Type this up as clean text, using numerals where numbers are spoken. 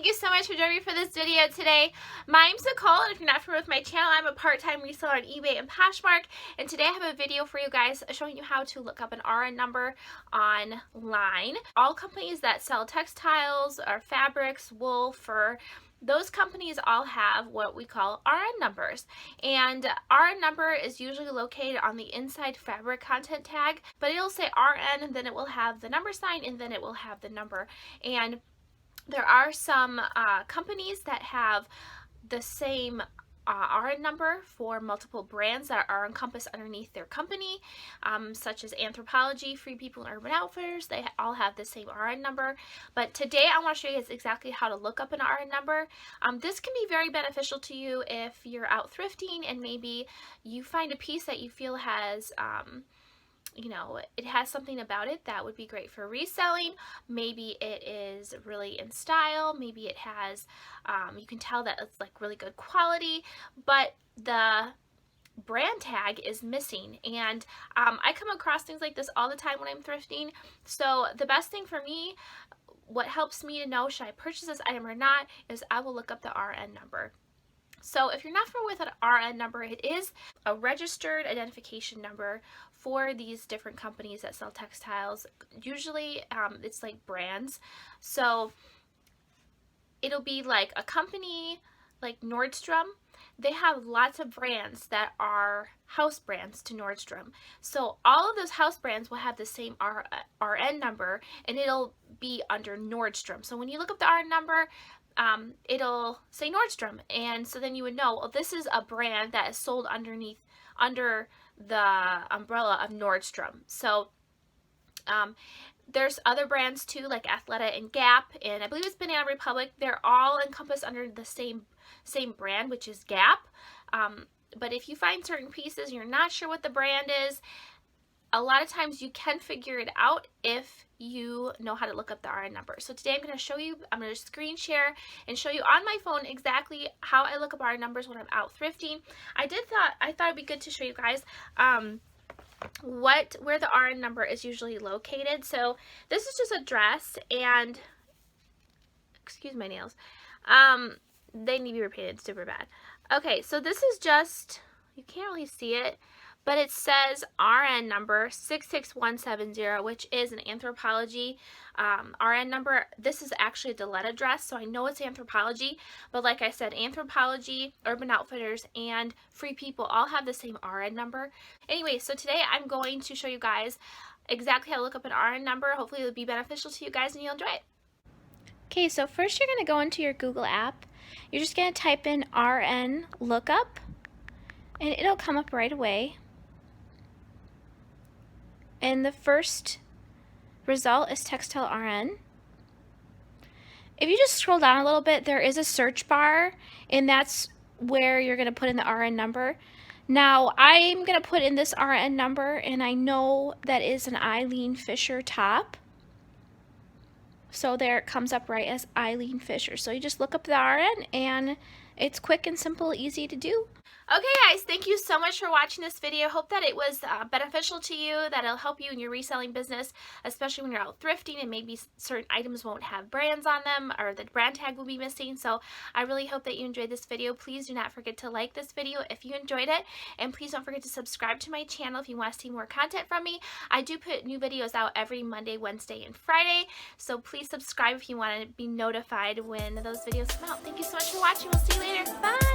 thank you so much for joining me for this video today. My name's Nicole, and if you're not familiar with my channel, I'm a part-time reseller on Ebay and Poshmark, and today I have a video for you guys showing you how to look up an RN number online. All companies that sell textiles or fabrics, wool, fur, those companies all have what we call RN numbers, and RN number is usually located on the inside fabric content tag, but it'll say RN and then it will have the number sign and then it will have the number. And there are some companies that have the same RN number for multiple brands that are encompassed underneath their company, such as Anthropologie, Free People, and Urban Outfitters. They all have the same RN number. But today I want to show you guys exactly how to look up an RN number. This can be very beneficial to you if you're out thrifting and maybe you find a piece that you feel has you know, it has something about it that would be great for reselling. Maybe it is really in style. Maybe it has, you can tell that it's like really good quality, but the brand tag is missing. And I come across things like this all the time when I'm thrifting. So the best thing for me, what helps me to know should I purchase this item or not, is I will look up the RN number. So if you're not familiar with an RN number, it is a registered identification number for these different companies that sell textiles. Usually it's like brands. So it'll be like a company like Nordstrom. They have lots of brands that are house brands to Nordstrom. So all of those house brands will have the same RN number, and it'll be under Nordstrom. So when you look up the RN number, it'll say Nordstrom, and so then you would know, well, this is a brand that is sold under the umbrella of Nordstrom. So there's other brands too, like Athleta and Gap, and I believe it's Banana Republic. They're all encompassed under the same brand, which is Gap. But if you find certain pieces and you're not sure what the brand is, a lot of times you can figure it out if you know how to look up the RN number. So today I'm going to show you, I'm going to screen share and show you on my phone exactly how I look up RN numbers when I'm out thrifting. I thought it'd be good to show you guys where the RN number is usually located. So this is just a dress, and excuse my nails, they need to be repainted super bad. Okay, so this is just, you can't really see it, but it says RN number 66170, which is an Anthropologie RN number. This is actually a Diletta dress, so I know it's Anthropologie, but like I said, Anthropologie, Urban Outfitters, and Free People all have the same RN number. Anyway, so today I'm going to show you guys exactly how to look up an RN number. Hopefully it'll be beneficial to you guys and you'll enjoy it. Okay, so first you're going to go into your Google app. You're just going to type in RN lookup, and it'll come up right away. And the first result is textile RN. If you just scroll down a little bit, there is a search bar, and that's where you're going to put in the RN number. Now, I'm going to put in this RN number, and I know that is an Eileen Fisher top. So there it comes up right as Eileen Fisher. So you just look up the RN, and it's quick and simple, easy to do. Okay guys, thank you so much for watching this video. Hope that it was beneficial to you, that it'll help you in your reselling business, especially when you're out thrifting and maybe certain items won't have brands on them or the brand tag will be missing. So I really hope that you enjoyed this video. Please do not forget to like this video if you enjoyed it, and please don't forget to subscribe to my channel if you want to see more content from me. I do put new videos out every Monday, Wednesday, and Friday, so please subscribe if you want to be notified when those videos come out. Thank you so much for watching. We'll see you later. Bye!